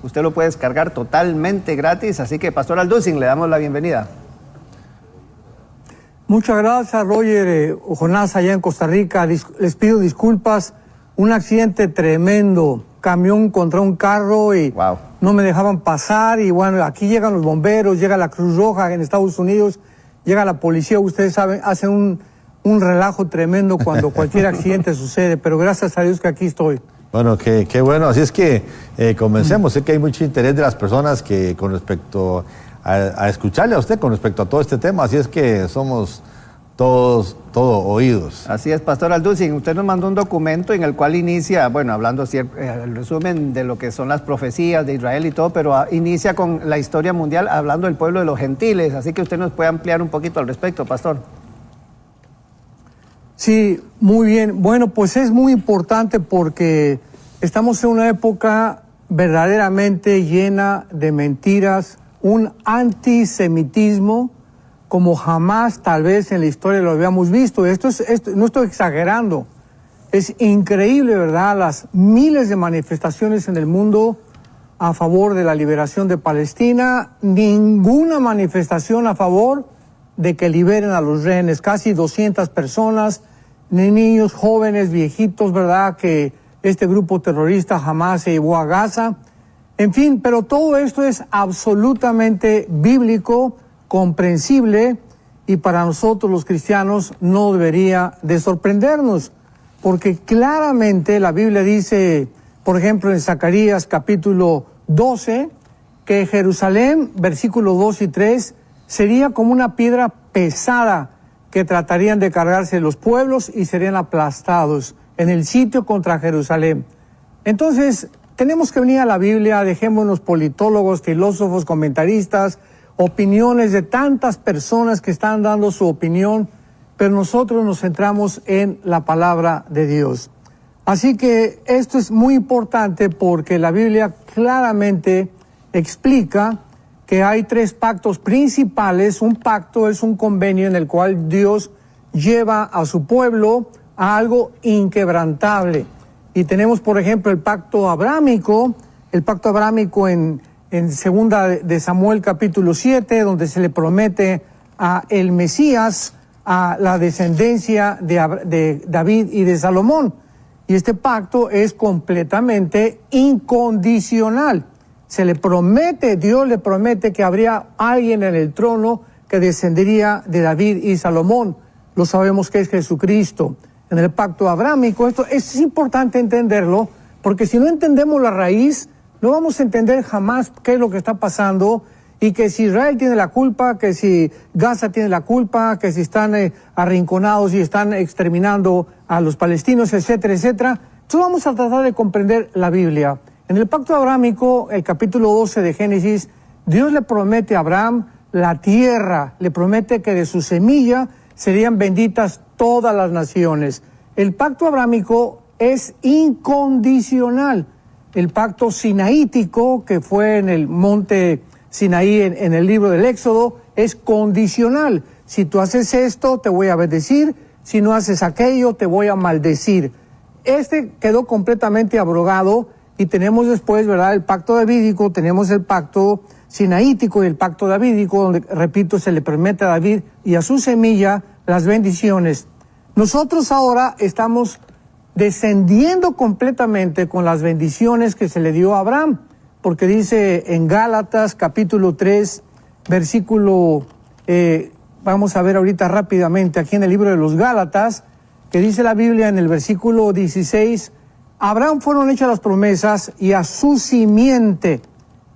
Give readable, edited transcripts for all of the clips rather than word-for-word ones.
Usted lo puede descargar totalmente gratis, así que Pastor Alducin, le damos la bienvenida. Muchas gracias, Roger. Jonás, allá en Costa Rica. Les pido disculpas. Un accidente tremendo. Camión contra un carro y no me dejaban pasar. Y bueno, aquí llegan los bomberos, llega la Cruz Roja en Estados Unidos, llega la policía. Ustedes saben, hacen un relajo tremendo cuando cualquier accidente sucede. Pero gracias a Dios que aquí estoy. Bueno, qué bueno. Así es que comencemos. Sé que hay mucho interés de las personas que con respecto a escucharle a usted con respecto a todo este tema, así es que somos todo oídos. Así es, Pastor Alducin, usted nos mandó un documento en el cual inicia, bueno, hablando el resumen de lo que son las profecías de Israel y todo, pero inicia con la historia mundial hablando del pueblo de los gentiles, así que usted nos puede ampliar un poquito al respecto, Pastor. Sí, muy bien. Bueno, pues es muy importante porque estamos en una época verdaderamente llena de mentiras, un antisemitismo como jamás tal vez en la historia lo habíamos visto. Esto no estoy exagerando. Es increíble, ¿verdad? Las miles de manifestaciones en el mundo a favor de la liberación de Palestina, ninguna manifestación a favor de que liberen a los rehenes. Casi 200 personas, niños, jóvenes, viejitos, ¿verdad? Que este grupo terrorista jamás se llevó a Gaza. En fin, pero todo esto es absolutamente bíblico, comprensible, y para nosotros los cristianos no debería de sorprendernos, porque claramente la Biblia dice, por ejemplo en Zacarías capítulo 12, que Jerusalén, versículos 2 y 3, sería como una piedra pesada que tratarían de cargarse los pueblos y serían aplastados en el sitio contra Jerusalén. Entonces, tenemos que venir a la Biblia, dejémonos politólogos, filósofos, comentaristas, opiniones de tantas personas que están dando su opinión, pero nosotros nos centramos en la palabra de Dios. Así que esto es muy importante porque la Biblia claramente explica que hay tres pactos principales. Un pacto es un convenio en el cual Dios lleva a su pueblo a algo inquebrantable. Y tenemos, por ejemplo, el pacto abrámico en segunda de Samuel capítulo 7, donde se le promete a el Mesías, a la descendencia de David y de Salomón. Y este pacto es completamente incondicional. Se le promete, Dios le promete que habría alguien en el trono que descendería de David y Salomón. Lo sabemos que es Jesucristo. En el pacto abrámico, esto es importante entenderlo, porque si no entendemos la raíz, no vamos a entender jamás qué es lo que está pasando, y que si Israel tiene la culpa, que si Gaza tiene la culpa, que si están arrinconados y están exterminando a los palestinos, etcétera, etcétera. Entonces vamos a tratar de comprender la Biblia. En el pacto abrámico, el capítulo 12 de Génesis, Dios le promete a Abraham la tierra, le promete que de su semilla serían benditas todas las naciones. El pacto abrámico es incondicional. El pacto sinaítico, que fue en el monte Sinaí en el libro del Éxodo, es condicional. Si tú haces esto, te voy a bendecir. Si no haces aquello, te voy a maldecir. Este quedó completamente abrogado y tenemos después, ¿verdad?, el pacto davídico, tenemos el pacto sinaítico y el pacto davídico, donde, repito, se le promete a David y a su semilla las bendiciones. Nosotros ahora estamos descendiendo completamente con las bendiciones que se le dio a Abraham, porque dice en Gálatas capítulo 3, versículo, vamos a ver ahorita rápidamente aquí en el libro de los Gálatas, que dice la Biblia en el versículo 16, a Abraham fueron hechas las promesas y a su simiente,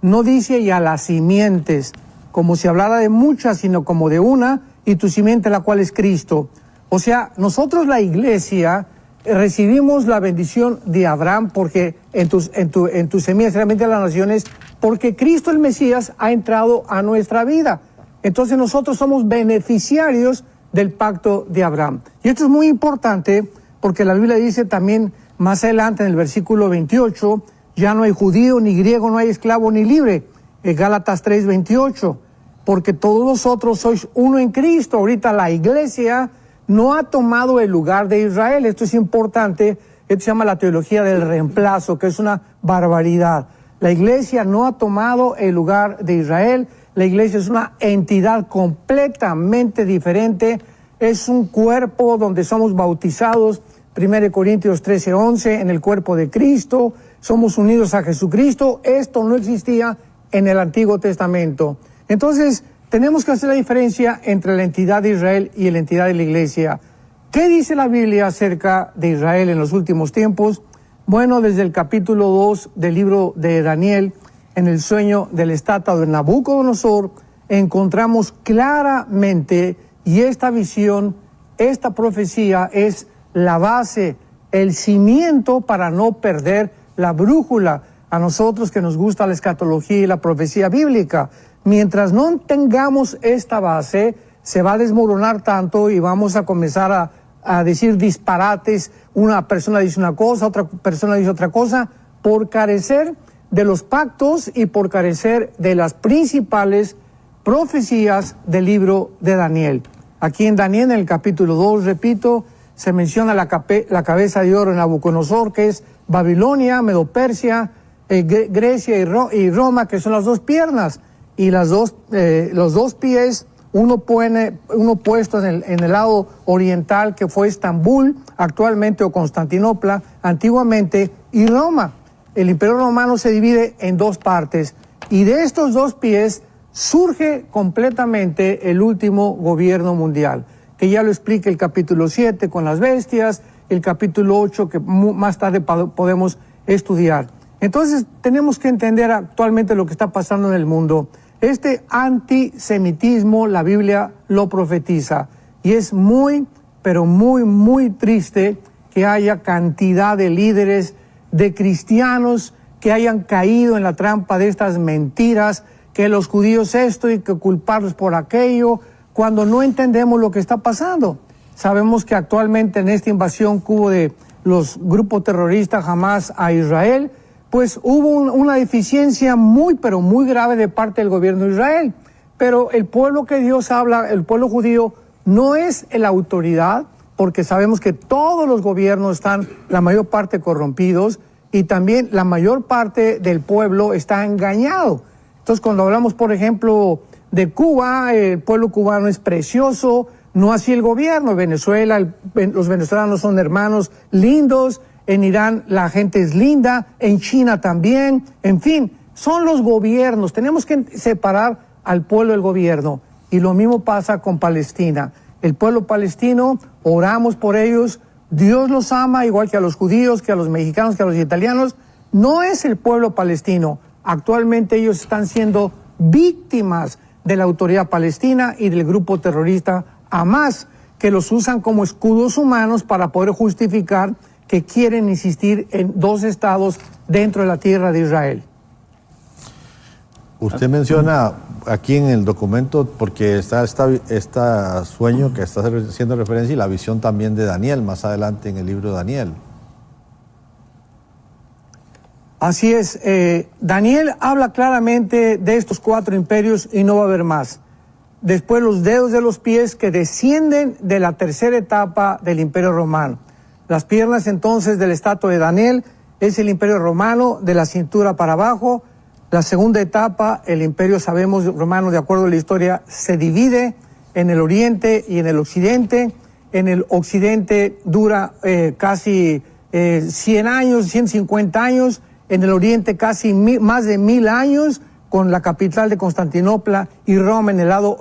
no dice y a las simientes, como si hablara de muchas, sino como de una, y tu simiente la cual es Cristo. O sea, nosotros la iglesia recibimos la bendición de Abraham porque en tu semilla serán benditas las naciones, porque Cristo el Mesías ha entrado a nuestra vida. Entonces nosotros somos beneficiarios del pacto de Abraham. Y esto es muy importante porque la Biblia dice también más adelante en el versículo 28, ya no hay judío ni griego, no hay esclavo ni libre. En Gálatas 3, 28, porque todos vosotros sois uno en Cristo. Ahorita la iglesia no ha tomado el lugar de Israel. Esto es importante. Esto se llama la teología del reemplazo, que es una barbaridad. La iglesia no ha tomado el lugar de Israel. La iglesia es una entidad completamente diferente. Es un cuerpo donde somos bautizados, 1 Corintios 13:11, en el cuerpo de Cristo. Somos unidos a Jesucristo. Esto no existía en el Antiguo Testamento. Entonces, tenemos que hacer la diferencia entre la entidad de Israel y la entidad de la iglesia. ¿Qué dice la Biblia acerca de Israel en los últimos tiempos? Bueno, desde el capítulo 2 del libro de Daniel, en el sueño de la estatua de Nabucodonosor, encontramos claramente, y esta visión, esta profecía es la base, el cimiento para no perder la brújula. A nosotros que nos gusta la escatología y la profecía bíblica, mientras no tengamos esta base, se va a desmoronar tanto y vamos a comenzar a decir disparates. Una persona dice una cosa, otra persona dice otra cosa, por carecer de los pactos y por carecer de las principales profecías del libro de Daniel. Aquí en Daniel, en el capítulo 2, repito, se menciona la cabeza de oro en Nabucodonosor, que es Babilonia, Medo-Persia, Grecia y Roma, que son las dos piernas, y los dos pies, uno puesto en el lado oriental, que fue Estambul, actualmente, o Constantinopla, antiguamente, y Roma. El Imperio Romano se divide en dos partes, y de estos dos pies surge completamente el último gobierno mundial, que ya lo explica el capítulo 7 con las bestias, el capítulo 8 que más tarde podemos estudiar. Entonces tenemos que entender actualmente lo que está pasando en el mundo. Este antisemitismo, la Biblia lo profetiza, y es muy, pero muy, muy triste que haya cantidad de líderes, de cristianos que hayan caído en la trampa de estas mentiras, que los judíos esto y que culparlos por aquello, cuando no entendemos lo que está pasando. Sabemos que actualmente en esta invasión que hubo de los grupos terroristas Hamas a Israel, pues hubo una deficiencia muy, pero muy grave de parte del gobierno de Israel. Pero el pueblo que Dios habla, el pueblo judío, no es la autoridad, porque sabemos que todos los gobiernos están, la mayor parte, corrompidos, y también la mayor parte del pueblo está engañado. Entonces, cuando hablamos, por ejemplo, de Cuba, el pueblo cubano es precioso, no así el gobierno. Venezuela, los venezolanos son hermanos lindos, en Irán la gente es linda, en China también, en fin, son los gobiernos. Tenemos que separar al pueblo del gobierno, y lo mismo pasa con Palestina. El pueblo palestino, oramos por ellos, Dios los ama igual que a los judíos, que a los mexicanos, que a los italianos. No es el pueblo palestino. Actualmente ellos están siendo víctimas de la autoridad palestina y del grupo terrorista Hamas, que los usan como escudos humanos para poder justificar que quieren insistir en dos estados dentro de la tierra de Israel. Usted menciona aquí en el documento, porque está esta sueño que está haciendo referencia, y la visión también de Daniel, más adelante en el libro de Daniel. Así es, Daniel habla claramente de estos 4 imperios y no va a haber más. Después los dedos de los pies que descienden de la tercera etapa del Imperio Romano. Las piernas entonces de la estatua de Daniel es el Imperio Romano, de la cintura para abajo. La segunda etapa, el Imperio, sabemos, romano, de acuerdo a la historia, se divide en el oriente y en el occidente. En el occidente dura casi 100 años, 150 años. En el oriente casi más de 1000 años, con la capital de Constantinopla y Roma en el lado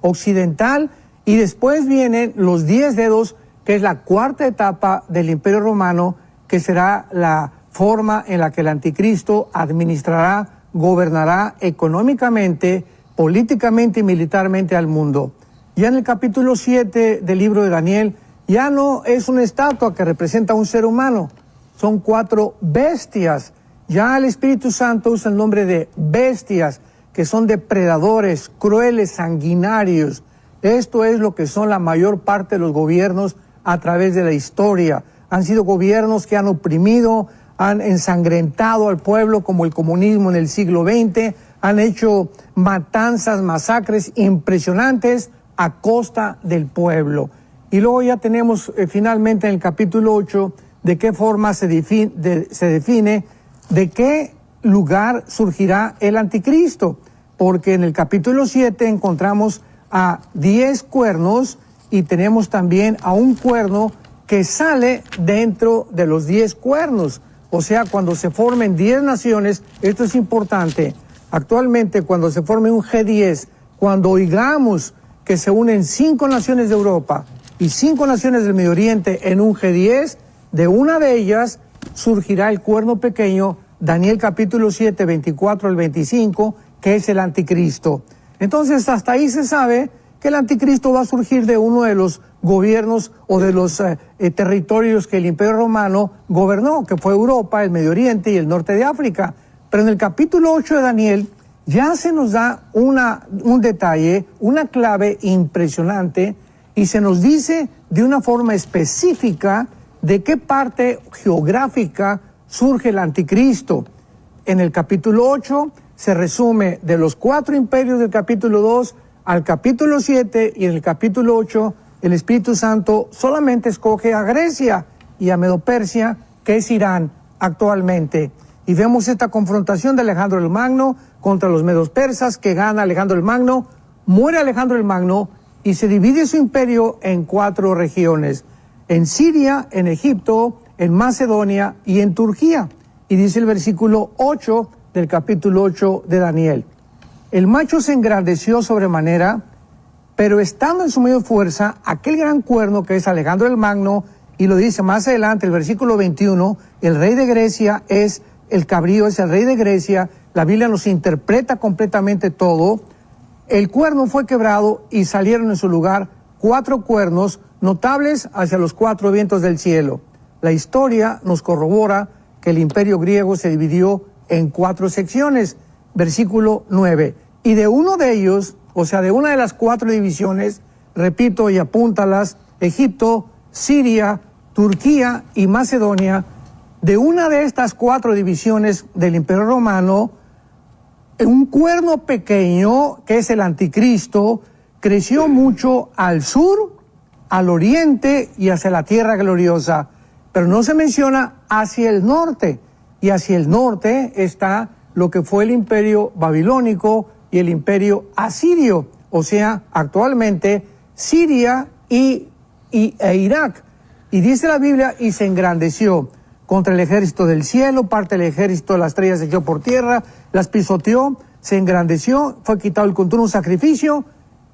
occidental. Y después vienen los 10 dedos, que es la cuarta etapa del Imperio Romano, que será la forma en la que el anticristo administrará, gobernará económicamente, políticamente y militarmente al mundo. Ya en el capítulo 7 del libro de Daniel, ya no es una estatua que representa a un ser humano, son 4 bestias. Ya el Espíritu Santo usa el nombre de bestias, que son depredadores, crueles, sanguinarios. Esto es lo que son la mayor parte de los gobiernos a través de la historia. Han sido gobiernos que han oprimido, han ensangrentado al pueblo, como el comunismo en el siglo XX, han hecho matanzas, masacres impresionantes a costa del pueblo. Y luego ya tenemos finalmente en el capítulo 8 de qué forma se define de que lugar surgirá el anticristo, porque en el capítulo 7 encontramos a 10 cuernos y tenemos también a un cuerno que sale dentro de los 10 cuernos. O sea, cuando se formen 10 naciones, esto es importante, actualmente cuando se forme un G10, cuando oigamos que se unen 5 naciones de Europa y 5 naciones del Medio Oriente en un G10, de una de ellas surgirá el cuerno pequeño, Daniel capítulo 7, 24 al 25, que es el anticristo. Entonces, hasta ahí se sabe que el anticristo va a surgir de uno de los gobiernos o de los territorios que el Imperio Romano gobernó, que fue Europa, el Medio Oriente y el norte de África. Pero en el capítulo 8 de Daniel ya se nos da un detalle, una clave impresionante, y se nos dice de una forma específica de qué parte geográfica surge el anticristo. En el capítulo 8 se resume de los 4 imperios del capítulo 2 al capítulo 7, y en el capítulo 8 el Espíritu Santo solamente escoge a Grecia y a Medo-Persia, que es Irán actualmente. Y vemos esta confrontación de Alejandro el Magno contra los medos persas, que gana Alejandro el Magno, muere Alejandro el Magno y se divide su imperio en 4 regiones: en Siria, en Egipto, en Macedonia y en Turquía. Y dice el versículo 8 del capítulo 8 de Daniel: el macho se engrandeció sobremanera, pero estando en su medio fuerza, aquel gran cuerno que es Alejandro el Magno, y lo dice más adelante, el versículo 21, el rey de Grecia es el cabrío, es el rey de Grecia. La Biblia nos interpreta completamente todo. El cuerno fue quebrado y salieron en su lugar 4 cuernos notables hacia los 4 vientos del cielo. La historia nos corrobora que el imperio griego se dividió en 4 secciones. Versículo 9. Y de uno de ellos, o sea, de una de las 4 divisiones, repito y apúntalas, Egipto, Siria, Turquía y Macedonia, de una de estas 4 divisiones del Imperio Romano, un cuerno pequeño, que es el anticristo, creció mucho al sur, al oriente y hacia la tierra gloriosa, pero no se menciona hacia el norte, y hacia el norte está lo que fue el imperio babilónico y el imperio asirio, o sea, actualmente Siria e Irak. Y dice la Biblia, y se engrandeció contra el ejército del cielo, parte del ejército de las estrellas se echó por tierra, las pisoteó, se engrandeció, fue quitado el continuo sacrificio,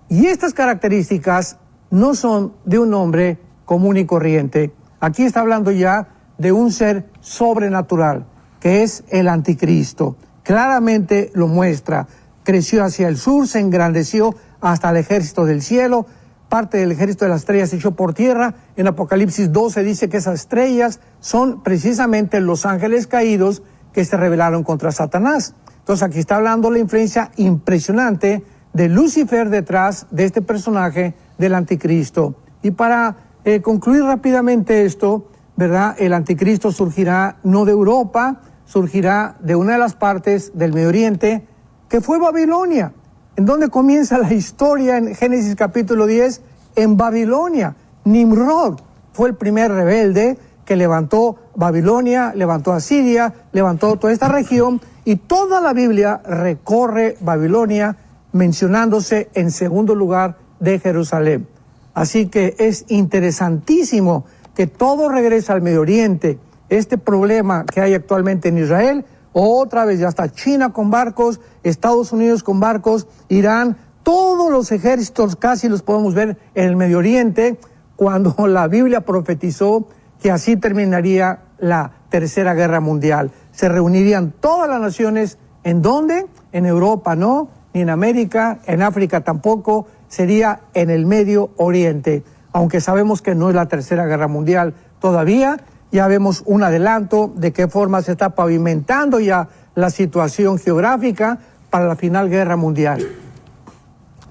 y estas características no son de un hombre común y corriente. Aquí está hablando ya de un ser sobrenatural, que es el anticristo. Claramente lo muestra. Creció hacia el sur, se engrandeció hasta el ejército del cielo, parte del ejército de las estrellas se echó por tierra. En Apocalipsis 12 dice que esas estrellas son precisamente los ángeles caídos que se rebelaron contra Satanás. Entonces aquí está hablando la influencia impresionante de Lucifer detrás de este personaje del anticristo. Y para concluir rápidamente esto, ¿verdad? El anticristo surgirá no de Europa, surgirá de una de las partes del Medio Oriente, que fue Babilonia. ¿En dónde comienza la historia en Génesis capítulo 10? En Babilonia. Nimrod fue el primer rebelde que levantó Babilonia, levantó a Siria, levantó toda esta región, y toda la Biblia recorre Babilonia mencionándose en segundo lugar de Jerusalén. Así que es interesantísimo que todo regresa al Medio Oriente. Este problema que hay actualmente en Israel, otra vez ya está China con barcos, Estados Unidos con barcos, Irán, todos los ejércitos casi los podemos ver en el Medio Oriente, cuando la Biblia profetizó que así terminaría la Tercera Guerra Mundial. Se reunirían todas las naciones, ¿en dónde? En Europa no, ni en América, en África tampoco, sería en el Medio Oriente. Aunque sabemos que no es la Tercera Guerra Mundial todavía, ya vemos un adelanto de qué forma se está pavimentando ya la situación geográfica para la final guerra mundial.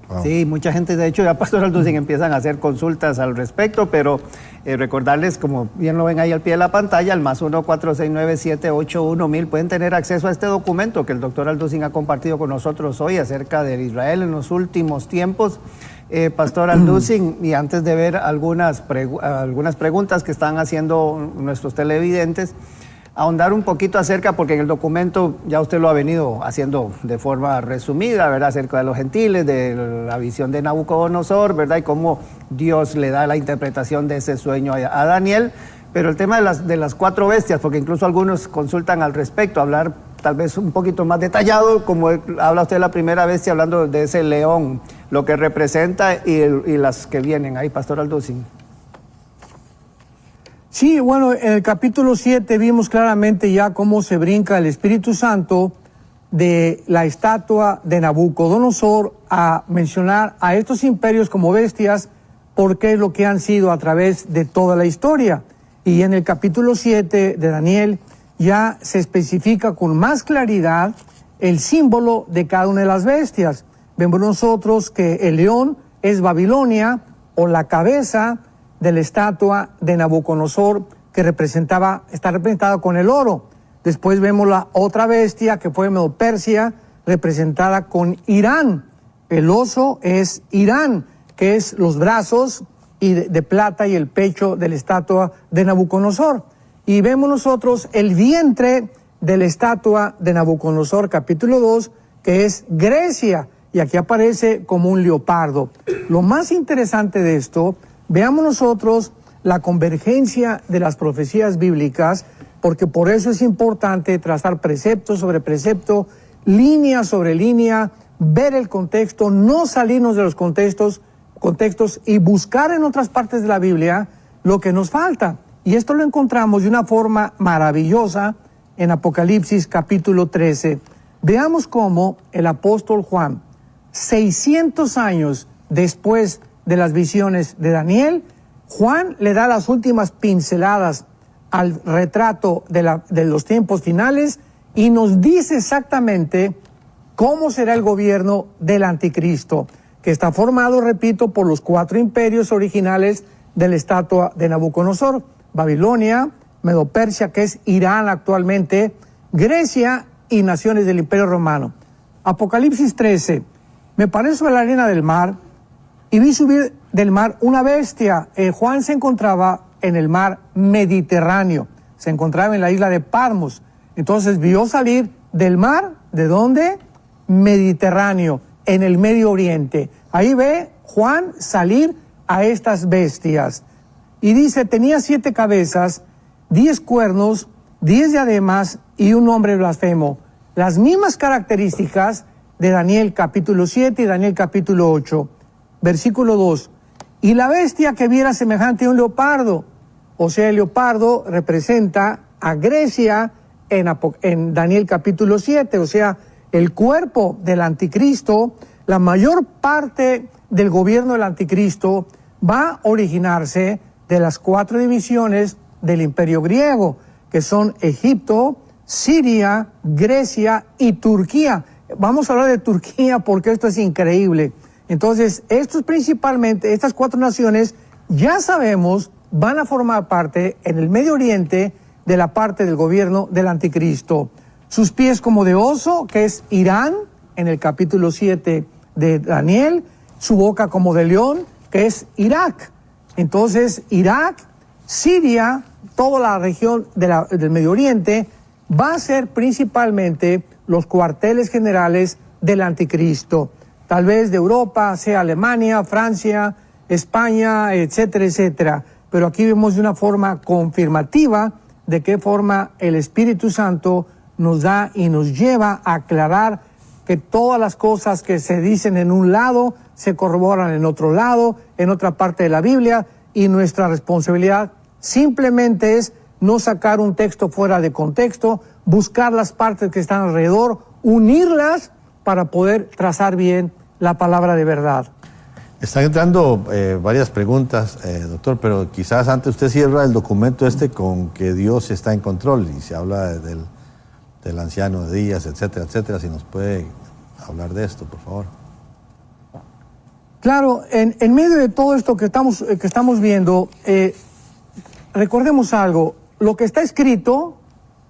Wow. Sí, mucha gente, de hecho, ya Pastor Alducin empiezan a hacer consultas al respecto, pero recordarles, como bien lo ven ahí al pie de la pantalla, al +1 469-781-1000, pueden tener acceso a este documento que el doctor Alducin ha compartido con nosotros hoy acerca de Israel en los últimos tiempos. Pastor Alducin, y antes de ver algunas preguntas que están haciendo nuestros televidentes, ahondar un poquito acerca, porque en el documento ya usted lo ha venido haciendo de forma resumida, ¿verdad? Acerca de los gentiles, de la visión de Nabucodonosor, ¿verdad? Y cómo Dios le da la interpretación de ese sueño a Daniel. Pero el tema de las 4 bestias, porque incluso algunos consultan al respecto, hablar tal vez un poquito más detallado, como habla usted de la primera bestia, hablando de ese león, lo que representa y las que vienen. Ahí, Pastor Alducin. Sí, bueno, en el capítulo 7 vimos claramente ya cómo se brinca el Espíritu Santo de la estatua de Nabucodonosor a mencionar a estos imperios como bestias, porque es lo que han sido a través de toda la historia. Y en el capítulo 7 de Daniel ya se especifica con más claridad el símbolo de cada una de las bestias. Vemos nosotros que el león es Babilonia, o la cabeza de la estatua de Nabucodonosor, que está representada con el oro. Después vemos la otra bestia, que fue Medo-Persia, representada con Irán. El oso es Irán, que es los brazos de plata y el pecho de la estatua de Nabucodonosor. Y vemos nosotros el vientre de la estatua de Nabucodonosor, capítulo 2, que es Grecia, y aquí aparece como un leopardo. Lo más interesante de esto, veamos nosotros la convergencia de las profecías bíblicas, porque por eso es importante trazar precepto sobre precepto, línea sobre línea, ver el contexto, no salirnos de los contextos y buscar en otras partes de la Biblia lo que nos falta. Y esto lo encontramos de una forma maravillosa en Apocalipsis capítulo 13. Veamos cómo el apóstol Juan, 600 años después de las visiones de Daniel, Juan le da las últimas pinceladas al retrato de los tiempos finales y nos dice exactamente cómo será el gobierno del anticristo, que está formado, repito, por los 4 imperios originales de la estatua de Nabucodonosor: Babilonia, Medo-Persia, que es Irán actualmente, Grecia y naciones del Imperio Romano. Apocalipsis 13. Me paré sobre la arena del mar y vi subir del mar una bestia. Juan se encontraba en el mar Mediterráneo, se encontraba en la isla de Patmos. Entonces vio salir del mar, ¿de dónde? Mediterráneo, en el Medio Oriente. Ahí ve Juan salir a estas bestias. Y dice, tenía 7 cabezas, 10 cuernos, 10 diademas y un nombre blasfemo. Las mismas características de Daniel capítulo 7 y Daniel capítulo 8. Versículo 2. Y la bestia que viera semejante a un leopardo. O sea, el leopardo representa a Grecia en Daniel capítulo 7. O sea, el cuerpo del anticristo, la mayor parte del gobierno del anticristo va a originarse de las 4 divisiones del imperio griego, que son Egipto, Siria, Grecia y Turquía. Vamos a hablar de Turquía porque esto es increíble. Entonces, estas 4 naciones, ya sabemos, van a formar parte en el Medio Oriente de la parte del gobierno del anticristo. Sus pies como de oso, que es Irán, en el capítulo 7 de Daniel. Su boca como de león, que es Irak. Entonces, Irak, Siria, toda la región del Medio Oriente, va a ser principalmente los cuarteles generales del anticristo. Tal vez de Europa sea Alemania, Francia, España, etcétera, etcétera. Pero aquí vemos de una forma confirmativa de qué forma el Espíritu Santo nos da y nos lleva a aclarar que todas las cosas que se dicen en un lado se corroboran en otro lado, en otra parte de la Biblia, y nuestra responsabilidad simplemente es no sacar un texto fuera de contexto, buscar las partes que están alrededor, unirlas para poder trazar bien la palabra de verdad. Están entrando varias preguntas, doctor, pero quizás antes usted cierra el documento con que Dios está en control y se habla del anciano de días, etcétera, etcétera. Si nos puede hablar de esto, por favor. Claro, en medio de todo esto que estamos viendo, recordemos algo: lo que está escrito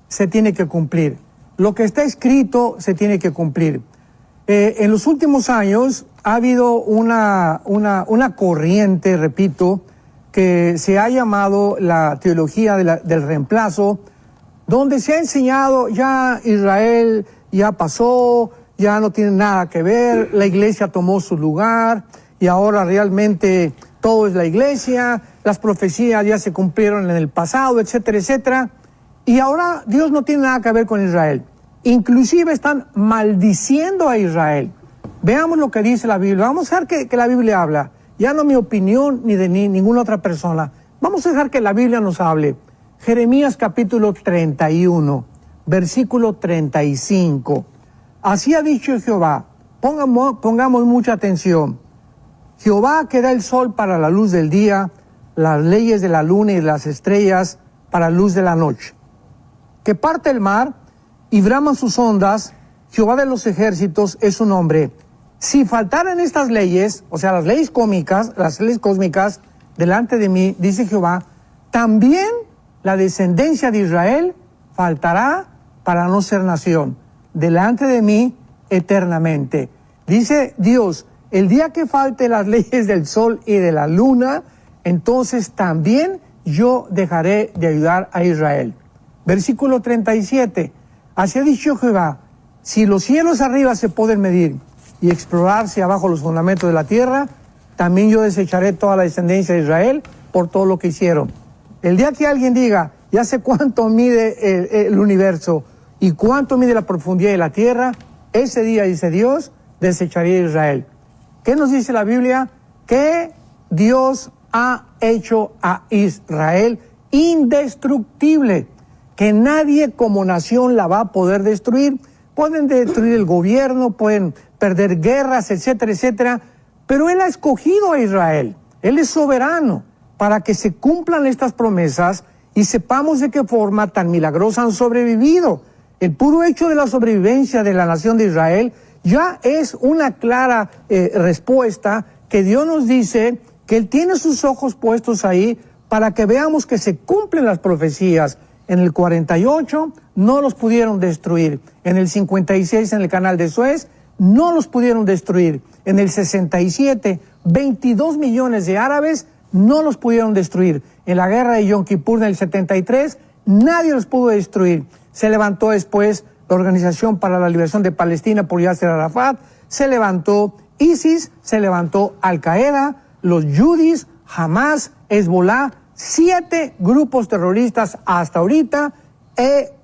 se tiene que cumplir. Lo que está escrito se tiene que cumplir. En los últimos años ha habido una corriente, repito, que se ha llamado la teología del reemplazo, donde se ha enseñado ya Israel ya pasó, ya no tiene nada que ver, la iglesia tomó su lugar y ahora realmente todo es la iglesia, las profecías ya se cumplieron en el pasado, etcétera, etcétera. Y ahora Dios no tiene nada que ver con Israel. Inclusive están maldiciendo a Israel. Veamos lo que dice la Biblia. Vamos a dejar que la Biblia habla. Ya no mi opinión ni de ninguna otra persona. Vamos a dejar que la Biblia nos hable. Jeremías capítulo 31, versículo 35. Así ha dicho Jehová. Pongamos mucha atención. Jehová que da el sol para la luz del día, las leyes de la luna y de las estrellas para la luz de la noche. Que parte el mar y braman sus ondas, Jehová de los ejércitos es su nombre. Si faltaran estas leyes, o sea, las leyes cósmicas, delante de mí, dice Jehová, también la descendencia de Israel faltará para no ser nación, delante de mí eternamente. Dice Dios, el día que falte las leyes del sol y de la luna, entonces también yo dejaré de ayudar a Israel. Versículo 37, así ha dicho Jehová, si los cielos arriba se pueden medir y explorarse abajo los fundamentos de la tierra, también yo desecharé toda la descendencia de Israel por todo lo que hicieron. El día que alguien diga, ya sé cuánto mide el universo y cuánto mide la profundidad de la tierra, ese día, dice Dios, desecharé a Israel. ¿Qué nos dice la Biblia? Que Dios ha hecho a Israel indestructible, que nadie como nación la va a poder destruir. Pueden destruir el gobierno, pueden perder guerras, etcétera, etcétera, pero Él ha escogido a Israel. Él es soberano para que se cumplan estas promesas y sepamos de qué forma tan milagrosa han sobrevivido. El puro hecho de la sobrevivencia de la nación de Israel ya es una clara respuesta que Dios nos dice que Él tiene sus ojos puestos ahí para que veamos que se cumplen las profecías. En el 48 no los pudieron destruir. En el 56 en el canal de Suez no los pudieron destruir. En el 67, 22 millones de árabes no los pudieron destruir. En la guerra de Yom Kippur en el 73 nadie los pudo destruir. Se levantó después la Organización para la Liberación de Palestina por Yasser Arafat, se levantó ISIS, se levantó Al-Qaeda, los Yudis, Hamas, Hezbollah, 7 grupos terroristas hasta ahorita,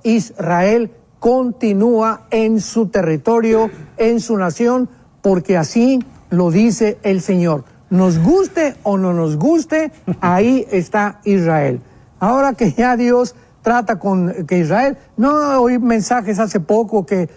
Israel continúa en su territorio, en su nación, porque así lo dice el Señor. Nos guste o no nos guste, ahí está Israel. Ahora que ya Dios trata con que Israel, no oí mensajes hace poco que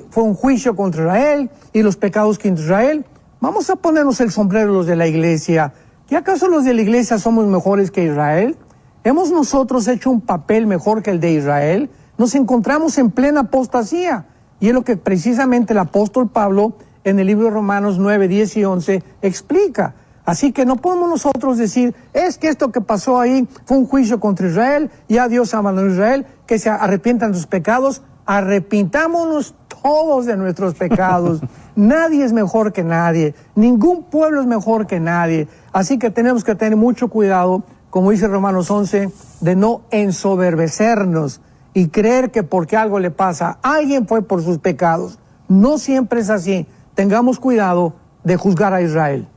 fue un juicio contra Israel y los pecados contra Israel. Vamos a ponernos el sombrero los de la iglesia. ¿Y acaso los de la iglesia somos mejores que Israel? ¿Hemos nosotros hecho un papel mejor que el de Israel? Nos encontramos en plena apostasía. Y es lo que precisamente el apóstol Pablo en el libro de Romanos 9, 10 y 11 explica. Así que no podemos nosotros decir, es que esto que pasó ahí fue un juicio contra Israel, ya Dios abandonó a Israel, que se arrepientan de sus pecados. Arrepintámonos todos de nuestros pecados. Nadie es mejor que nadie, ningún pueblo es mejor que nadie. Así que tenemos que tener mucho cuidado, como dice Romanos 11, de no ensoberbecernos y creer que porque algo le pasa a alguien fue por sus pecados. No siempre es así. Tengamos cuidado de juzgar a Israel.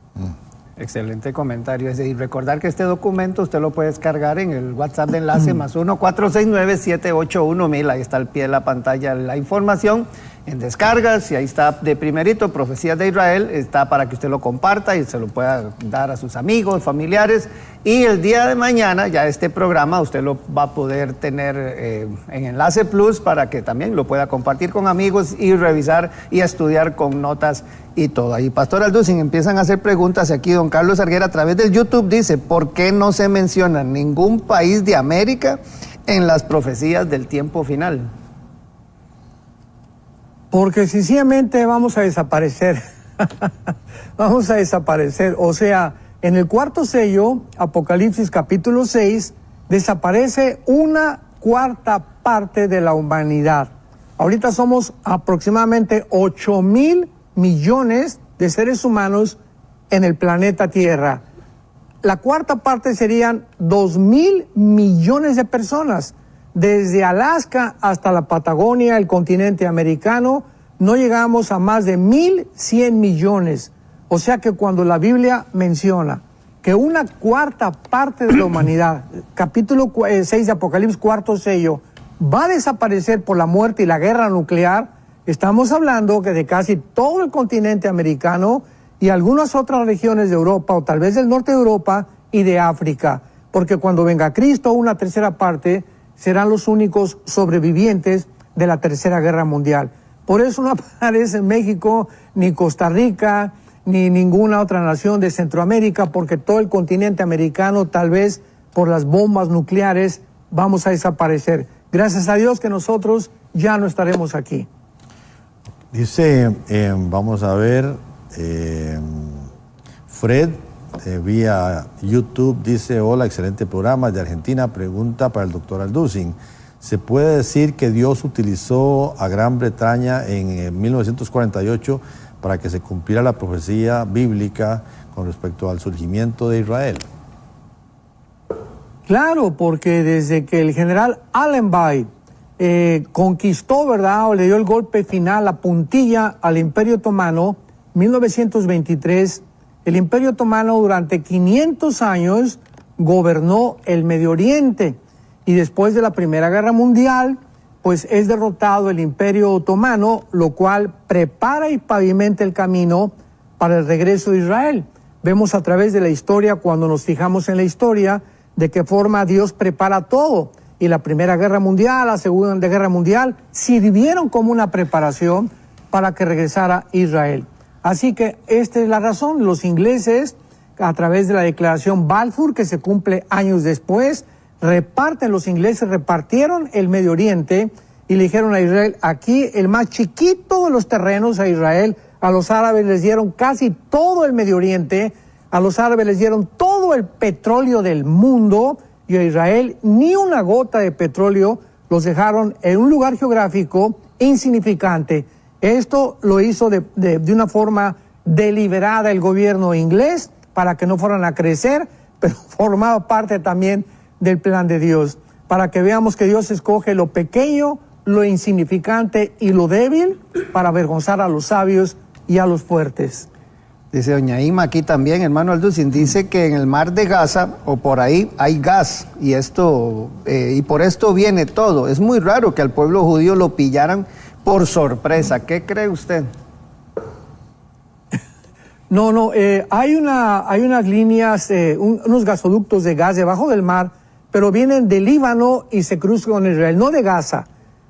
Excelente comentario. Y recordar que este documento usted lo puede descargar en el WhatsApp de enlace más 1-469-781-1000. Ahí está al pie de la pantalla la información en descargas y ahí está de primerito, Profecías de Israel. Está para que usted lo comparta y se lo pueda dar a sus amigos, familiares. Y el día de mañana ya este programa usted lo va a poder tener en Enlace Plus para que también lo pueda compartir con amigos y revisar y estudiar con notas y todo. Ahí, Pastor Alducin, empiezan a hacer preguntas aquí. Don Carlos Arguera a través del YouTube dice, ¿por qué no se menciona ningún país de América en las profecías del tiempo final? Porque sencillamente vamos a desaparecer. Vamos a desaparecer. O sea, en el cuarto sello, Apocalipsis capítulo 6, desaparece 1/4 parte de la humanidad. Ahorita somos aproximadamente 8,000 millones de seres humanos en el planeta Tierra. La 1/4 parte serían 2,000 millones de personas. desde Alaska hasta la Patagonia, el continente americano, no llegamos a más de 1.100 millones. O sea que cuando la Biblia menciona que una cuarta parte de la humanidad, capítulo 6 de Apocalipsis, cuarto sello, va a desaparecer por la muerte y la guerra nuclear, estamos hablando que de casi todo el continente americano y algunas otras regiones de Europa, o tal vez del norte de Europa y de África, porque cuando venga Cristo, una tercera parte serán los únicos sobrevivientes de la Tercera Guerra Mundial. Por eso no aparece México, ni Costa Rica, ni ninguna otra nación de Centroamérica, porque todo el continente americano, tal vez por las bombas nucleares, vamos a desaparecer. Gracias a Dios que nosotros ya no estaremos aquí. Dice, vamos a ver, Fred, vía YouTube, dice, hola, excelente programa de Argentina, pregunta para el doctor Alducin. ¿Se puede decir que Dios utilizó a Gran Bretaña en 1948 para que se cumpliera la profecía bíblica con respecto al surgimiento de Israel? Claro, porque desde que el general Allenby conquistó, ¿verdad?, o le dio el golpe final, la puntilla al Imperio Otomano, 1923, el Imperio Otomano durante 500 años gobernó el Medio Oriente, y después de la Primera Guerra Mundial, pues es derrotado el Imperio Otomano, lo cual prepara y pavimenta el camino para el regreso de Israel. Vemos a través de la historia, cuando nos fijamos en la historia, de qué forma Dios prepara todo. Y la Primera Guerra Mundial, la Segunda Guerra Mundial, sirvieron como una preparación para que regresara Israel. Así que esta es la razón. Los ingleses, a través de la Declaración Balfour, que se cumple años después, los ingleses repartieron el Medio Oriente y le dijeron a Israel, aquí el más chiquito de los terrenos a Israel. A los árabes les dieron casi todo el Medio Oriente, a los árabes les dieron todo el petróleo del mundo, y a Israel ni una gota de petróleo. Los dejaron en un lugar geográfico insignificante. Esto lo hizo de una forma deliberada el gobierno inglés para que no fueran a crecer, pero formaba parte también del plan de Dios, para que veamos que Dios escoge lo pequeño, lo insignificante y lo débil para avergonzar a los sabios y a los fuertes. Dice doña Ima aquí también, hermano Alducin, dice que en el mar de Gaza o por ahí hay gas y y por esto viene todo. Es muy raro que al pueblo judío lo pillaran por sorpresa. ¿Qué cree usted? No, hay unas líneas, unos gasoductos de gas debajo del mar, pero vienen del Líbano y se cruzan con Israel, no de Gaza.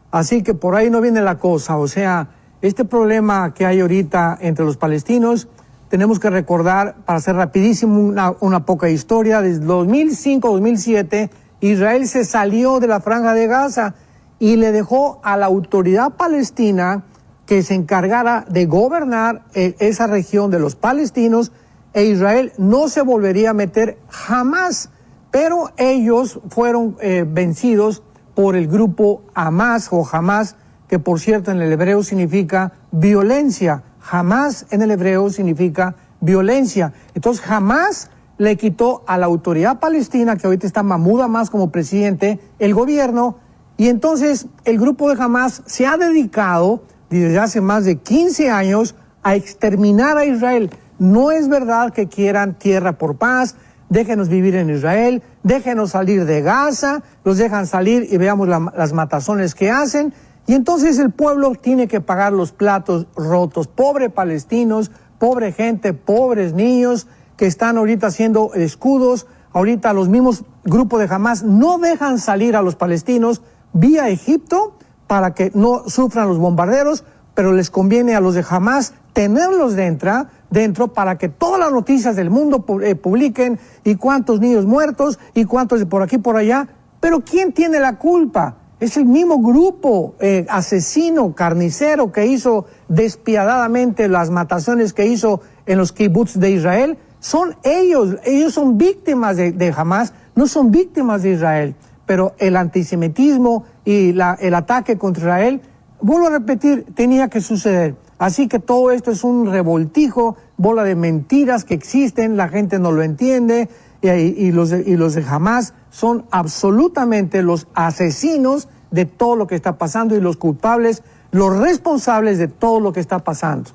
Así que por ahí no viene la cosa. O sea, este problema que hay ahorita entre los palestinos, tenemos que recordar, para hacer rapidísimo una poca historia, desde 2005-2007, Israel se salió de la Franja de Gaza y le dejó a la autoridad palestina que se encargara de gobernar esa región de los palestinos, e Israel no se volvería a meter jamás. Pero ellos fueron vencidos por el grupo Hamas o Hamas, que por cierto en el hebreo significa violencia. Hamas en el hebreo significa violencia. Entonces Hamas le quitó a la autoridad palestina, que ahorita está Mahmoud Abbas como presidente, el gobierno, y entonces el grupo de Hamas se ha dedicado desde hace más de 15 años a exterminar a Israel. No es verdad que quieran tierra por paz. Déjenos vivir en Israel, déjenos salir de Gaza, los dejan salir y veamos las matazones que hacen. Y entonces el pueblo tiene que pagar los platos rotos. Pobre palestinos, pobre gente, pobres niños que están ahorita haciendo escudos. Ahorita los mismos grupos de Hamas no dejan salir a los palestinos vía Egipto para que no sufran los bombarderos, pero les conviene a los de Hamas tenerlos dentro para que todas las noticias del mundo publiquen, y cuántos niños muertos, y cuántos de por aquí por allá. Pero ¿quién tiene la culpa? Es el mismo grupo asesino, carnicero, que hizo despiadadamente las mataciones que hizo en los kibbutz de Israel. Son ellos son víctimas de Hamas, no son víctimas de Israel. Pero el antisemitismo y el ataque contra Israel, vuelvo a repetir, tenía que suceder. Así que todo esto es un revoltijo, bola de mentiras que existen, la gente no lo entiende, y los de Hamás son absolutamente los asesinos de todo lo que está pasando y los culpables, los responsables de todo lo que está pasando.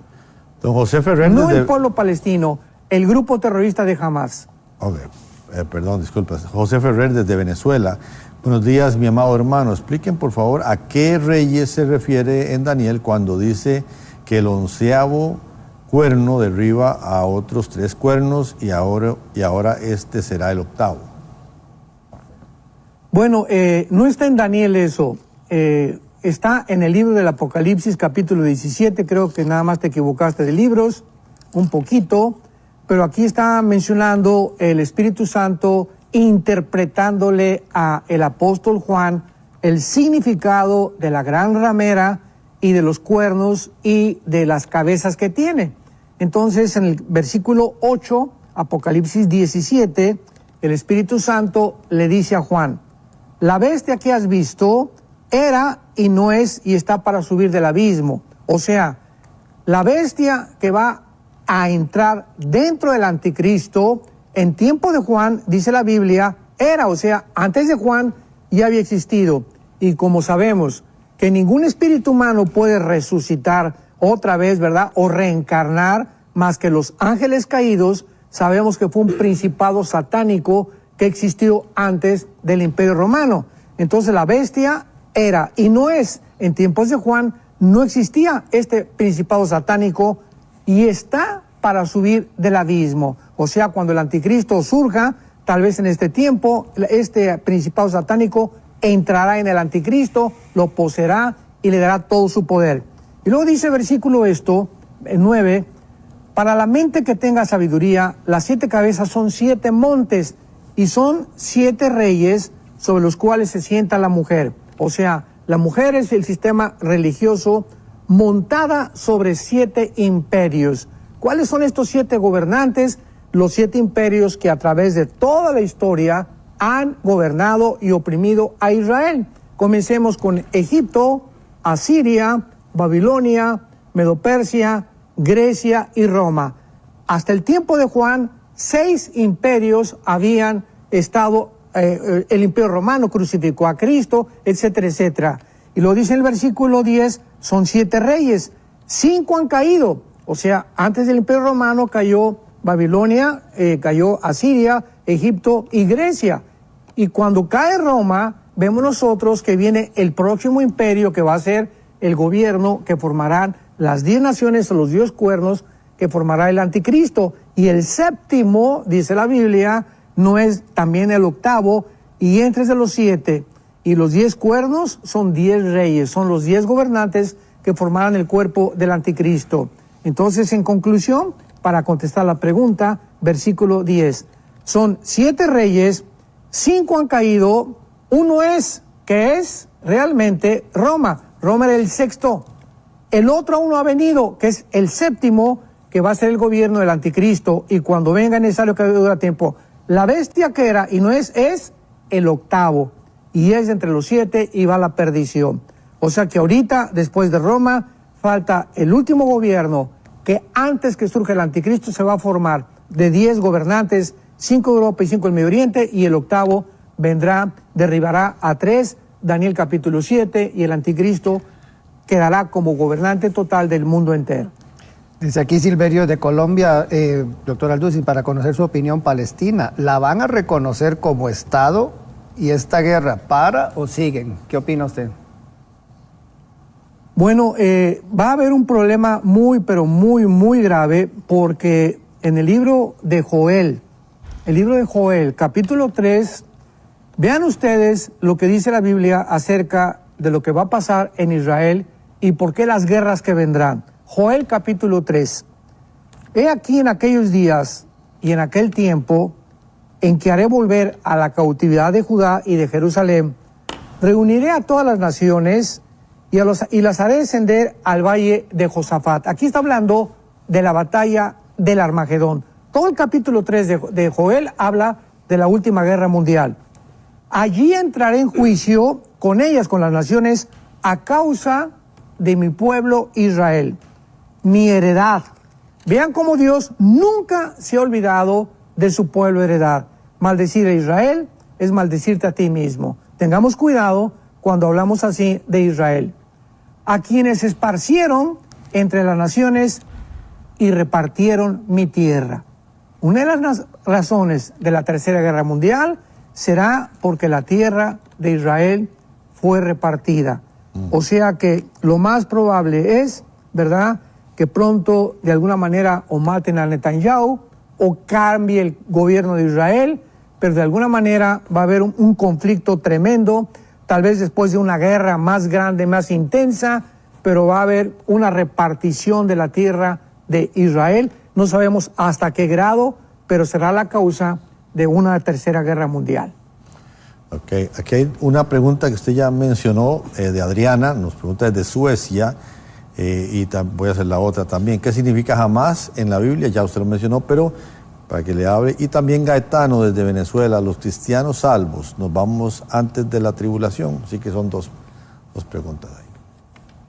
Don José Ferrer. No el pueblo palestino, el grupo terrorista de Hamás. Ok, perdón, disculpas. José Ferrer desde Venezuela. Buenos días, mi amado hermano. Expliquen, por favor, a qué reyes se refiere en Daniel cuando dice que el 11º cuerno derriba a otros 3 cuernos y ahora este será el 8º. Bueno, no está en Daniel eso. Está en el libro del Apocalipsis, capítulo 17. Creo que nada más te equivocaste de libros, un poquito. Pero aquí está mencionando el Espíritu Santo interpretándole a el apóstol Juan el significado de la gran ramera y de los cuernos y de las cabezas que tiene. Entonces, en el versículo 8, Apocalipsis 17, el Espíritu Santo le dice a Juan: la bestia que has visto era y no es y está para subir del abismo. O sea, la bestia que va a entrar dentro del anticristo, en tiempo de Juan, dice la Biblia, era, o sea, antes de Juan ya había existido. Y como sabemos que ningún espíritu humano puede resucitar otra vez, ¿verdad? O reencarnar más que los ángeles caídos, sabemos que fue un principado satánico que existió antes del Imperio Romano. Entonces la bestia era y no es. En tiempos de Juan no existía este principado satánico y está para subir del abismo. O sea, cuando el anticristo surja, tal vez en este tiempo, este principado satánico entrará en el anticristo, lo poseerá y le dará todo su poder. Y luego dice el versículo 9, para la mente que tenga sabiduría, las 7 cabezas son 7 montes y son 7 reyes sobre los cuales se sienta la mujer. O sea, la mujer es el sistema religioso montada sobre 7 imperios. ¿Cuáles son estos 7 gobernantes? Los 7 imperios que a través de toda la historia han gobernado y oprimido a Israel. Comencemos con Egipto, Asiria, Babilonia, Medo-Persia, Grecia y Roma. Hasta el tiempo de Juan, 6 imperios habían estado, el Imperio Romano crucificó a Cristo, etcétera, etcétera. Y lo dice el versículo 10, son 7 reyes, 5 han caído. O sea, antes del Imperio Romano cayó Babilonia, cayó Asiria, Egipto y Grecia. Y cuando cae Roma, vemos nosotros que viene el próximo imperio que va a ser el gobierno que formarán las 10 naciones o los 10 cuernos que formará el anticristo. Y el 7º, dice la Biblia, no es también el 8º, y entre de los 7 y los 10 cuernos son 10 reyes, son los 10 gobernantes que formarán el cuerpo del anticristo. Entonces, en conclusión, para contestar la pregunta, versículo 10, son 7 reyes, 5 han caído, uno es, que es realmente Roma. Roma era el 6º. El otro aún no ha venido, que es el 7º, que va a ser el gobierno del anticristo, y cuando venga es necesario que dure tiempo. La bestia que era y no es el 8º, y es entre los 7 y va a la perdición. O sea que ahorita, después de Roma, falta el último gobierno, que antes que surja el anticristo se va a formar de 10 gobernantes, 5 de Europa y 5 del Medio Oriente, y el 8º vendrá, derribará a 3, Daniel capítulo 7, y el anticristo quedará como gobernante total del mundo entero. Dice aquí Silverio de Colombia, doctor Alducin, para conocer su opinión palestina, ¿la van a reconocer como Estado y esta guerra para o siguen? ¿Qué opina usted? Bueno, va a haber un problema muy, pero muy, muy grave, porque en el libro de Joel, capítulo 3, vean ustedes lo que dice la Biblia acerca de lo que va a pasar en Israel y por qué las guerras que vendrán. Joel capítulo 3. He aquí en aquellos días y en aquel tiempo en que haré volver a la cautividad de Judá y de Jerusalén, reuniré a todas las naciones y las haré descender al valle de Josafat. Aquí está hablando de la batalla del Armagedón. Todo el capítulo 3 de Joel habla de la última guerra mundial. Allí entraré en juicio con ellas, con las naciones, a causa de mi pueblo Israel, mi heredad. Vean cómo Dios nunca se ha olvidado de su pueblo heredad. Maldecir a Israel es maldecirte a ti mismo. Tengamos cuidado cuando hablamos así de Israel. A quienes esparcieron entre las naciones y repartieron mi tierra. Una de las razones de la Tercera Guerra Mundial será porque la tierra de Israel fue repartida. O sea que lo más probable es, ¿verdad?, que pronto de alguna manera o maten a Netanyahu o cambie el gobierno de Israel, pero de alguna manera va a haber un conflicto tremendo, tal vez después de una guerra más grande, más intensa, pero va a haber una repartición de la tierra de Israel. No sabemos hasta qué grado, pero será la causa de una tercera guerra mundial. Ok, aquí hay una pregunta que usted ya mencionó, de Adriana, nos pregunta desde Suecia, y voy a hacer la otra también. ¿Qué significa Hamás en la Biblia? Ya usted lo mencionó, pero para que le hable. Y también Gaetano desde Venezuela, los cristianos salvos, nos vamos antes de la tribulación. Así que son dos preguntas ahí.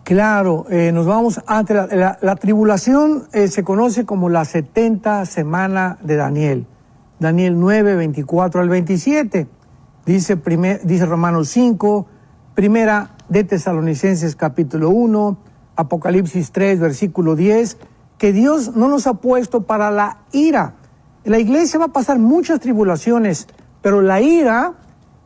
Claro, nos vamos antes. La tribulación se conoce como la 70 semana de Daniel. Daniel 9, 24 al 27. Dice Romanos 5, primera de Tesalonicenses capítulo 1, Apocalipsis 3, versículo 10, que Dios no nos ha puesto para la ira. La iglesia va a pasar muchas tribulaciones, pero la ira,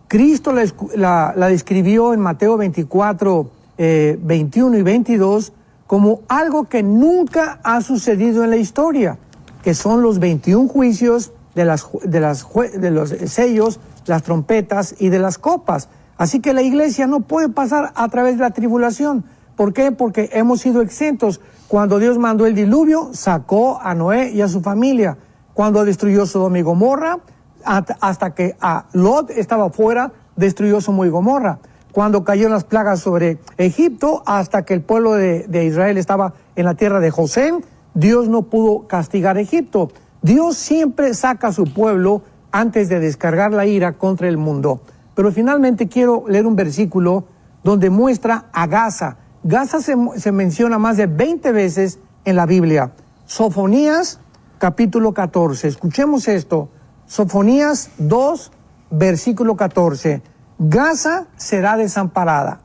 Cristo la describió en Mateo 24, 21 y 22, como algo que nunca ha sucedido en la historia, que son los 21 juicios de los sellos, las trompetas y de las copas. Así que la iglesia no puede pasar a través de la tribulación. ¿Por qué? Porque hemos sido exentos. Cuando Dios mandó el diluvio, sacó a Noé y a su familia. Cuando destruyó Sodoma y Gomorra, hasta que a Lot estaba fuera, destruyó Sodoma y Gomorra. Cuando cayeron las plagas sobre Egipto, hasta que el pueblo de Israel estaba en la tierra de Gosén, Dios no pudo castigar a Egipto. Dios siempre saca a su pueblo antes de descargar la ira contra el mundo. Pero finalmente quiero leer un versículo donde muestra a Gaza. Gaza se menciona más de 20 veces en la Biblia. Sofonías, capítulo 14. Escuchemos esto. Sofonías 2, versículo 14. Gaza será desamparada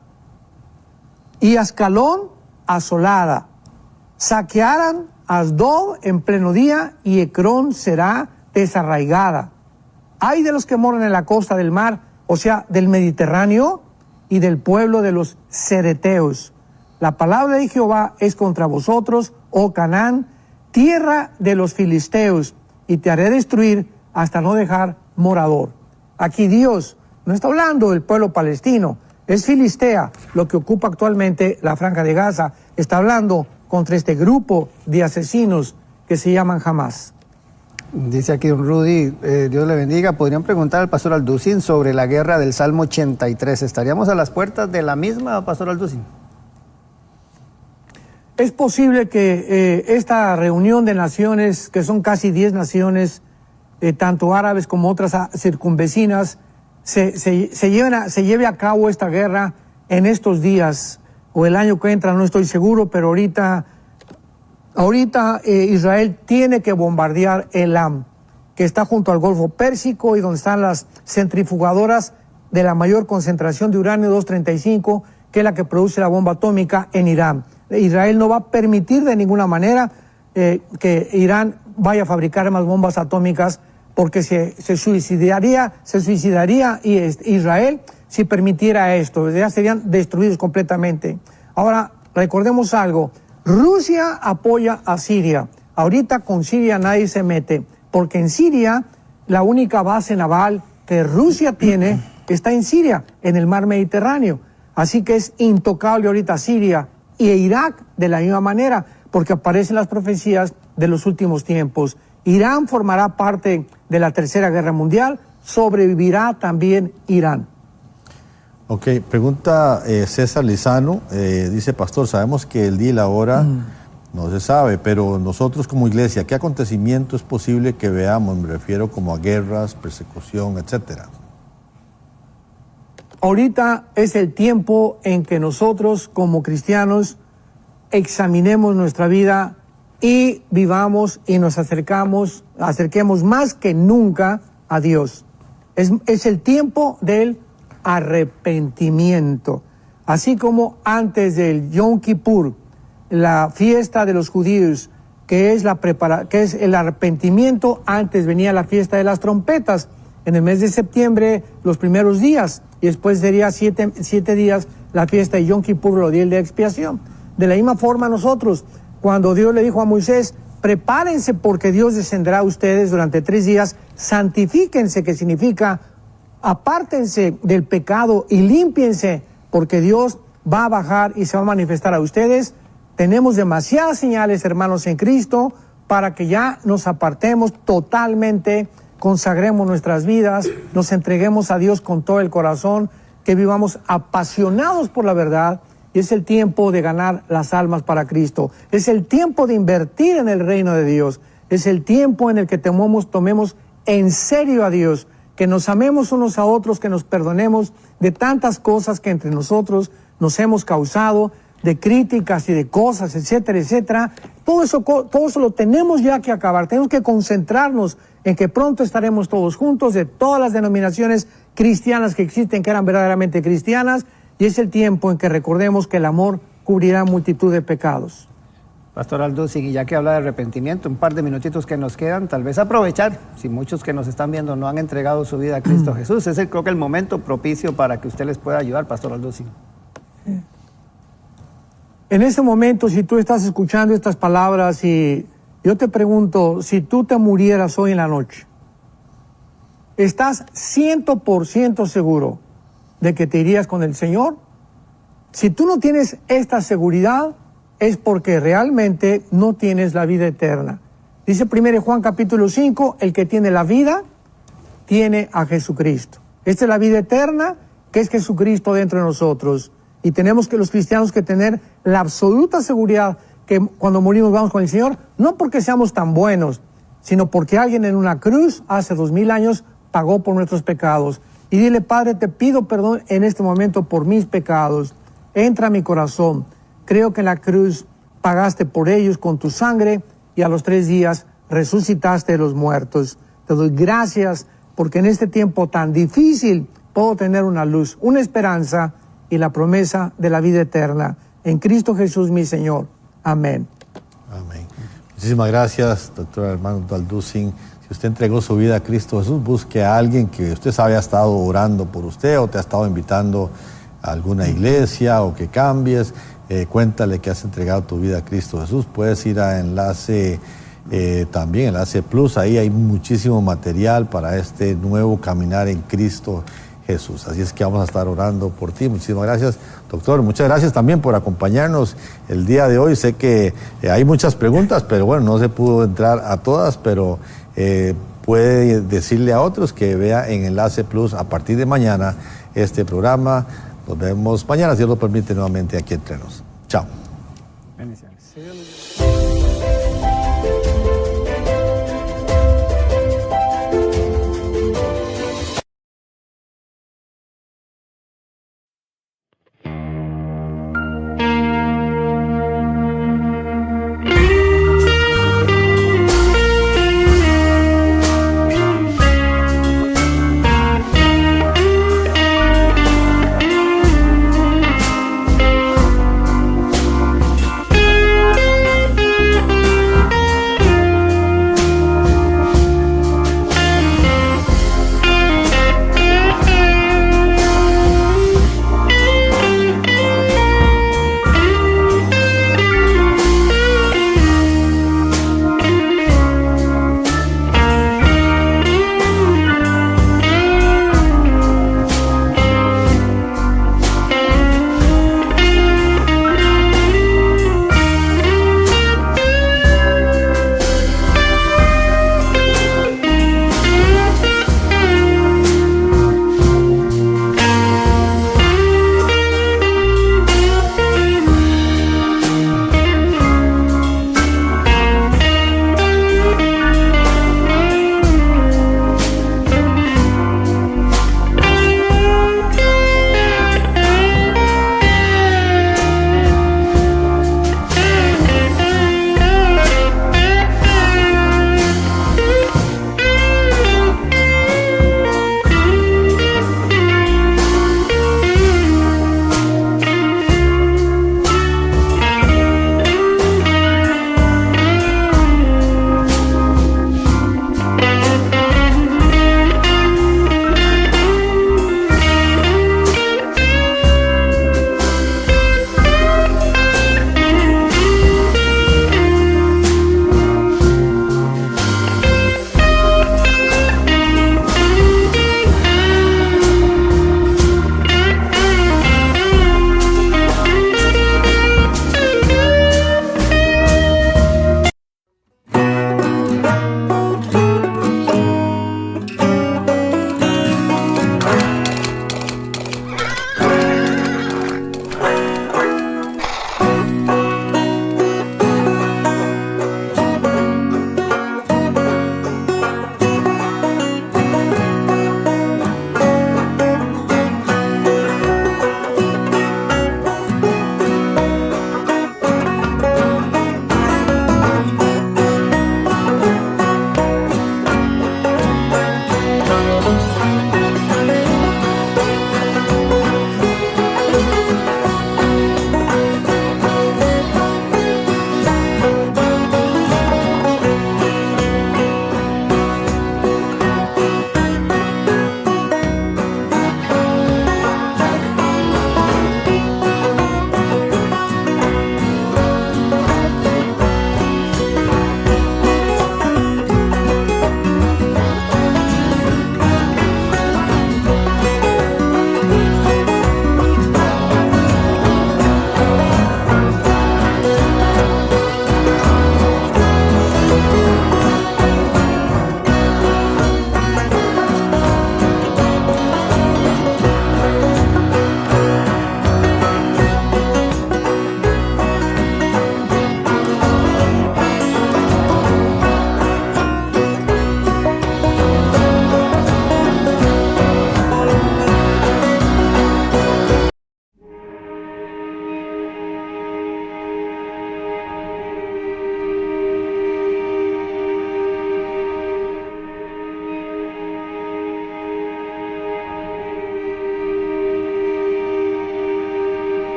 y Ascalón asolada. Saquearán Asdod en pleno día y Ecrón será desarraigada. Hay de los que moran en la costa del mar, o sea, del Mediterráneo, y del pueblo de los cereteos. La palabra de Jehová es contra vosotros, oh Canaán, tierra de los filisteos, y te haré destruir hasta no dejar morador. Aquí Dios no está hablando del pueblo palestino, es Filistea, lo que ocupa actualmente la Franja de Gaza. Está hablando contra este grupo de asesinos que se llaman Hamás. Dice aquí don Rudy, Dios le bendiga, podrían preguntar al pastor Alducin sobre la guerra del Salmo 83. ¿Estaríamos a las puertas de la misma, pastor Alducin? Es posible que esta reunión de naciones, que son casi 10 naciones, tanto árabes como otras circunvecinas, se lleve a cabo esta guerra en estos días o el año que entra, no estoy seguro, pero ahorita Israel tiene que bombardear Elam, que está junto al Golfo Pérsico y donde están las centrifugadoras de la mayor concentración de uranio 235, que es la que produce la bomba atómica en Irán. Israel no va a permitir de ninguna manera que Irán vaya a fabricar más bombas atómicas, porque se suicidaría Israel si permitiera esto. Ya serían destruidos completamente. Ahora, recordemos algo. Rusia apoya a Siria. Ahorita con Siria nadie se mete, porque en Siria la única base naval que Rusia tiene está en Siria, en el mar Mediterráneo. Así que es intocable ahorita Siria y Irak de la misma manera, porque aparecen las profecías de los últimos tiempos. Irán formará parte de la Tercera Guerra Mundial, sobrevivirá también Irán. Ok, pregunta César Lizano, dice, pastor, sabemos que el día y la hora no se sabe, pero nosotros como iglesia, ¿qué acontecimiento es posible que veamos? Me refiero como a guerras, persecución, etcétera. Ahorita es el tiempo en que nosotros como cristianos examinemos nuestra vida y vivamos y nos acerquemos más que nunca a Dios. Es el tiempo del arrepentimiento. Así como antes del Yom Kippur, la fiesta de los judíos, que es el arrepentimiento, antes venía la fiesta de las trompetas, en el mes de septiembre, los primeros días, y después sería 7 días la fiesta de Yom Kippur, el día de expiación. De la misma forma nosotros, cuando Dios le dijo a Moisés, prepárense porque Dios descenderá a ustedes durante 3 días, santifíquense, que significa apártense del pecado y límpiense, porque Dios va a bajar y se va a manifestar a ustedes. Tenemos demasiadas señales, hermanos, en Cristo, para que ya nos apartemos totalmente, consagremos nuestras vidas, nos entreguemos a Dios con todo el corazón, que vivamos apasionados por la verdad. Y es el tiempo de ganar las almas para Cristo. Es el tiempo de invertir en el reino de Dios. Es el tiempo en el que tomemos en serio a Dios, que nos amemos unos a otros, que nos perdonemos de tantas cosas que entre nosotros nos hemos causado, de críticas y de cosas, etcétera, etcétera. Todo eso lo tenemos ya que acabar. Tenemos que concentrarnos en que pronto estaremos todos juntos, de todas las denominaciones cristianas que existen, que eran verdaderamente cristianas, y es el tiempo en que recordemos que el amor cubrirá multitud de pecados. Pastor Alducin, y ya que habla de arrepentimiento, un par de minutitos que nos quedan, tal vez aprovechar, si muchos que nos están viendo no han entregado su vida a Cristo Jesús, creo que el momento propicio para que usted les pueda ayudar, Pastor Alducin. En este momento, si tú estás escuchando estas palabras y yo te pregunto, si tú te murieras hoy en la noche, ¿estás 100% seguro de que te irías con el Señor? Si tú no tienes esta seguridad, es porque realmente no tienes la vida eterna. Dice 1 Juan capítulo 5, el que tiene la vida, tiene a Jesucristo. Esta es la vida eterna, que es Jesucristo dentro de nosotros. Y tenemos que los cristianos que tener la absoluta seguridad que cuando morimos vamos con el Señor, no porque seamos tan buenos, sino porque alguien en una cruz hace 2000 años pagó por nuestros pecados. Y dile, Padre, te pido perdón en este momento por mis pecados. Entra a mi corazón. Creo que en la cruz pagaste por ellos con tu sangre y a los 3 días resucitaste de los muertos. Te doy gracias porque en este tiempo tan difícil puedo tener una luz, una esperanza y la promesa de la vida eterna. En Cristo Jesús, mi Señor. Amén. Amén. Muchísimas gracias, doctor Armando Alducin. Si usted entregó su vida a Cristo Jesús, busque a alguien que usted sabe ha estado orando por usted o te ha estado invitando a alguna iglesia o que cambies. Cuéntale que has entregado tu vida a Cristo Jesús. Puedes ir a Enlace, también Enlace Plus. Ahí hay muchísimo material para este nuevo caminar en Cristo Jesús. Así es que vamos a estar orando por ti. Muchísimas gracias, doctor. Muchas gracias también por acompañarnos el día de hoy. Sé que hay muchas preguntas, pero bueno, no se pudo entrar a todas, pero puede decirle a otros que vea en Enlace Plus a partir de mañana este programa. Nos vemos mañana, si Dios lo permite, nuevamente aquí entre nos. Chao. Bendiciones.